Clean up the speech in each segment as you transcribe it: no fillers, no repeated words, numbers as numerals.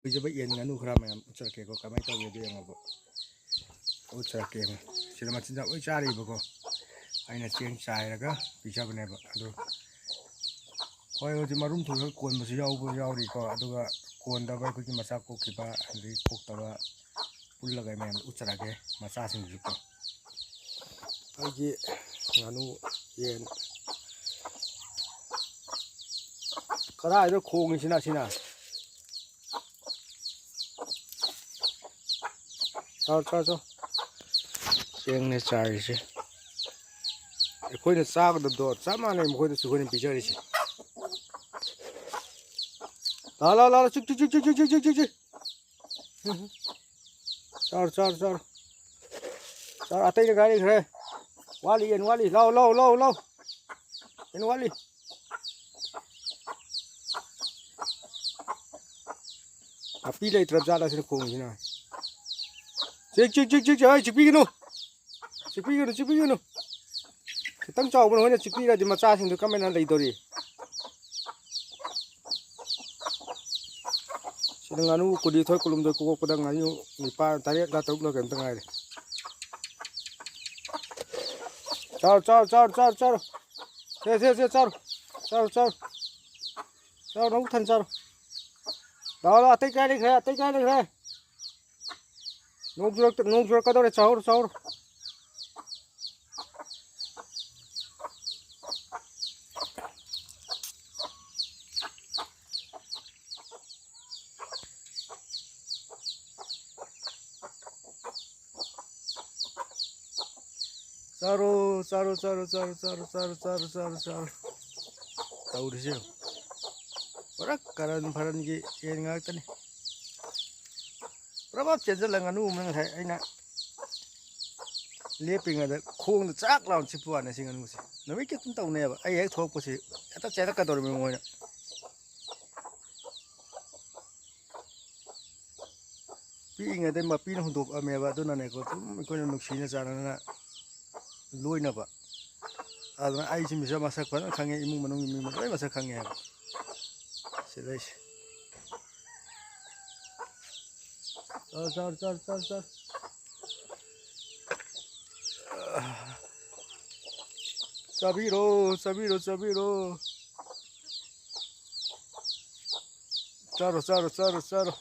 ꯂꯣꯏꯖꯕ ꯌꯦꯟ ꯉꯥꯅꯨ ꯈꯔ ꯃꯌꯥꯝ ꯎꯠꯆꯔꯛꯀꯦꯀꯣ ꯀꯃꯥꯏꯅ ꯇꯧꯒꯦꯗꯣ ꯌꯦꯡꯉꯣꯕ ꯎꯠꯆꯔꯛꯀꯦ ꯁꯤꯗ ꯃꯆꯤꯟꯖꯥꯛ ꯂꯣꯏ ꯆꯥꯔꯤꯕꯀꯣ ꯑꯩꯅ ꯆꯦꯡ ꯆꯥꯏꯔꯒ ꯄꯤꯖꯕꯅꯦꯕ ꯑꯗꯨ ꯍꯣꯏ ꯍꯧꯖꯤꯛ ꯃꯔꯨꯝ ꯊꯨꯔꯒ ꯀꯣꯟꯕꯁꯨ ꯌꯥꯎꯔꯤꯀꯣ ꯑꯗꯨꯒ ꯀꯣꯟꯗꯕ ꯑꯩꯈꯣꯏꯒꯤ ꯃꯆꯥ ꯀꯣꯛꯈꯤꯕ ꯑꯗꯒꯤ ꯀꯣꯛꯇꯕ ꯄꯨꯜꯂꯒ ꯃꯌꯥꯝ ꯎꯠꯆꯔꯛꯀꯦ ꯃꯆꯥꯁꯤꯡꯗꯨꯁꯨꯀꯣ ꯑꯩꯒꯤ ꯉꯥꯅꯨ ꯌꯦꯟ ꯀꯗꯥꯏꯗ ꯈꯣꯡꯉꯤꯁꯤꯅ ꯁꯤꯅ ꯆꯥꯎ ꯆꯦꯡꯅꯦ ꯆꯥꯔꯤꯁꯦ ꯑꯩꯈꯣꯏꯅ ꯆꯥꯒꯗꯕꯗꯣ ꯆꯞ ꯃꯥꯟꯅꯩ ꯃꯈꯣꯏꯗꯁꯨ ꯑꯩꯈꯣꯏꯅ ꯄꯤꯖꯔꯤꯁꯦ ꯂꯥꯛꯑꯣ ꯆꯤꯛ ꯆꯥꯔꯣ ꯑꯇꯩꯅ ꯒꯥꯔꯤꯈ꯭ꯔꯦ ꯋꯥꯠꯂꯤ ꯌꯦꯟ ꯋꯥꯠꯂꯤ ꯂꯥꯎ ꯌꯦꯟ ꯋꯥꯠꯂꯤ ꯅꯥꯄꯤ ꯂꯩꯇ꯭ꯔꯕ ꯖꯥꯠꯂꯁꯤꯅ ꯈꯣꯡꯁꯤꯅ ꯆꯤꯛꯄꯤꯒꯅꯨ ꯈꯤꯇꯪ ꯆꯥꯎꯕꯅ ꯍꯣꯏꯅ ꯆꯤꯛꯄꯤꯔꯗꯤ ꯃꯆꯥꯁꯤꯡꯗꯣ ꯀꯃꯥꯏꯅ ꯂꯩꯗꯧꯔꯤ ꯁꯤꯗ ꯉꯥꯅꯨ ꯀꯨꯟꯅꯤꯊꯣꯏ ꯀꯨꯟꯍꯨꯝꯗꯣꯏ ꯀꯣꯛꯄꯗ ꯉꯥꯅꯨ 9 8ꯂ 9ꯂ ꯀꯩꯝꯇ ꯉꯥꯏꯔꯦ ꯆꯥꯔꯣ ꯆꯥꯔꯣ ꯅꯕꯨꯛ ꯊꯟ ꯆꯥꯔꯣ ꯂꯥꯛꯑꯣ ꯑꯇꯩ ꯀꯥꯏ ꯂꯩꯈ꯭ꯔꯦ ꯅꯣꯡ ꯆꯨꯔꯛꯀꯗꯧꯔꯦ ꯆꯥꯍꯧꯔꯣ ꯆꯥꯔꯣ ꯇꯧꯔꯤꯁꯦ ꯄꯨꯔꯥ ꯀꯔꯟ ꯐꯔꯟꯒꯤ ꯌꯦꯟ ꯉꯥꯛꯇꯅꯤ ꯄꯨꯔꯥ ꯆꯦꯟꯁꯤꯜꯂ ꯉꯥꯅꯨ ꯑꯃꯅ ꯉꯁꯥꯏ ꯑꯩꯅ ꯂꯦꯞꯄꯤꯉꯩꯗ ꯈꯣꯡꯗ ꯆꯥꯛ ꯂꯥꯎꯅ ꯆꯤꯛꯄ ꯋꯥꯅꯤ ꯁꯤ ꯉꯥꯅꯨꯁꯦ ꯅꯨꯃꯤꯠ ꯈꯤꯇꯪ ꯇꯧꯅꯩꯑꯕ ꯑꯩ ꯍꯦꯛ ꯊꯣꯛꯂꯛꯄꯁꯤ ꯍꯦꯛꯇ ꯆꯦꯜꯂꯛꯀꯗꯧꯔꯤꯕ ꯃꯣꯏꯅ ꯄꯤꯛꯏꯉꯩꯗꯩ ꯃꯄꯤꯅ ꯍꯨꯟꯗꯣꯛꯑꯝꯃꯦꯕ ꯑꯗꯨꯅꯅꯦꯀꯣ ꯁꯨꯝ ꯑꯩꯈꯣꯏꯅ ꯅꯨꯡꯁꯤꯅ ꯆꯥꯟꯅꯅ ꯂꯣꯏꯅꯕ ꯑꯗꯨꯅ ꯑꯩꯁꯤꯡꯁꯨ ꯃꯁꯛ ꯐꯖꯅ ꯈꯪꯉꯦ ꯏꯃꯨꯡ ꯃꯅꯨꯡꯒꯤ ꯃꯤ ꯂꯣꯏ ꯃꯁꯛ ꯈꯪꯉꯦꯕ ꯁꯤꯗꯩꯁꯦ ꯆꯥꯔꯣ ꯆꯥꯕꯤꯔꯣ ꯆꯥꯔꯣ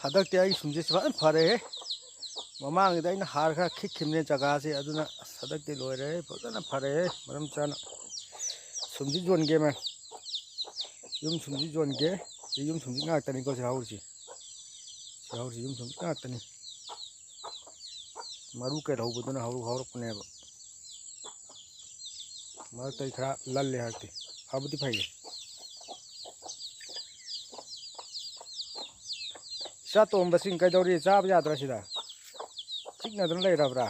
ꯍꯟꯗꯛꯇꯤ ꯑꯩ ꯁꯨꯝꯁꯤꯁꯦ ꯐꯖꯅ ꯐꯔꯦꯍꯦ ꯃꯃꯥꯡꯒꯤꯗ ꯑꯩꯅ ꯍꯥꯔ ꯈꯔ ꯈꯤꯛꯈꯤꯕꯅꯦ ꯖꯒꯥꯁꯦ ꯑꯗꯨꯅ ꯍꯟꯗꯛꯇꯤ ꯂꯣꯏꯔꯦꯍꯦ ꯐꯖꯅ ꯐꯔꯦꯍꯦ ꯃꯔꯝ ꯆꯥꯅ ꯁꯨꯝꯁꯤ ꯌꯣꯟꯒꯦ ꯃꯦ ꯌꯨꯝ ꯁꯨꯝꯁꯤ ꯌꯣꯟꯒꯦ ꯁꯤ ꯌꯨꯝ ꯁꯨꯝꯁꯤ ꯉꯥꯛꯇꯅꯤꯀꯣ ꯁꯤ ꯍꯧꯔꯤꯁꯤ ꯌꯨꯝ ꯁꯨꯝꯁꯤ ꯉꯥꯛꯇꯅꯤ ꯃꯔꯨ ꯀꯩꯍꯧꯕꯗꯨꯅ ꯍꯧꯔꯛꯄꯅꯦꯕ ꯃꯔꯛꯇꯩ ꯈꯔ ꯂꯜꯂꯦ ꯍꯟꯗꯛꯇꯤ ꯐꯕꯨꯗꯤ ꯐꯩꯌꯦ ꯏꯆꯥ ꯇꯣꯝꯕꯁꯤꯡ ꯀꯩꯗꯧꯔꯤ ꯆꯥꯕ ꯌꯥꯗ꯭ꯔꯥ ꯁꯤꯗ ꯆꯤꯛꯅꯗꯅ ꯂꯩꯔꯕ꯭ꯔꯥ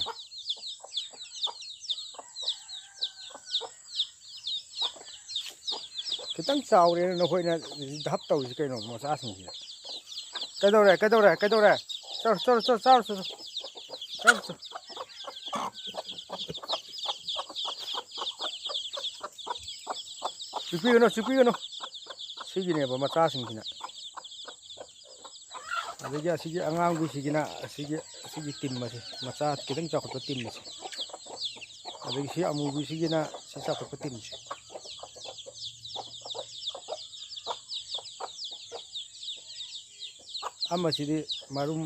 खितंग चावरेन नखोइना धप तौसि कइनो मचासिंसि कइदौरे चल चिपिगनो सिगिनेबो मचासिंसिना अदगी असिगी अंगांगुसिगिना असिगी टिम्मसि मचा खितंग चाखोप टिम्मसि अदगी सि अमुबुसिगिना सि चाखोप टिम्मसि ꯑꯃꯁꯤꯗꯤ ꯃꯔꯨꯝ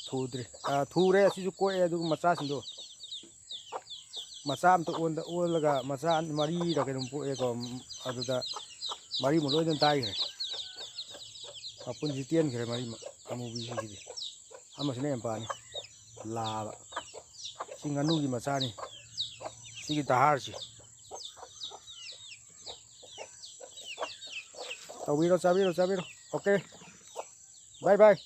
ꯊꯨꯗ꯭ꯔꯤ ꯊꯨꯔꯦ ꯑꯁꯤꯁꯨ ꯀꯣꯛꯑꯦ ꯑꯗꯨꯒ ꯃꯆꯥꯁꯤꯡꯗꯣ ꯃꯆꯥ ꯑꯝꯇ ꯑꯣꯜꯂꯒ ꯃꯆꯥ 4ꯔ ꯀꯩꯅꯣꯝ ꯄꯣꯛꯑꯦꯀꯣ ꯑꯗꯨꯗ 4ꯃꯨꯛ ꯂꯣꯏꯅ ꯇꯥꯏꯈ꯭ꯔꯦ ꯃꯄꯨꯟꯁꯤ ꯇꯦꯟꯈ꯭ꯔꯦ 4ꯃꯛ ꯑꯃꯨꯕꯤꯁꯤꯡꯁꯤꯗꯤ ꯑꯃꯁꯤꯅ ꯌꯥꯝꯄꯥꯅꯤ ꯂꯥꯕ ꯁꯤ ꯉꯥꯅꯨꯒꯤ ꯃꯆꯥꯅꯤ ꯁꯤꯒꯤ ꯗꯍꯥꯔꯁꯤ ꯇꯧꯕꯤꯔꯣ ꯆꯥꯕꯤꯔꯣ ꯑꯣꯀꯦ बाय बाय।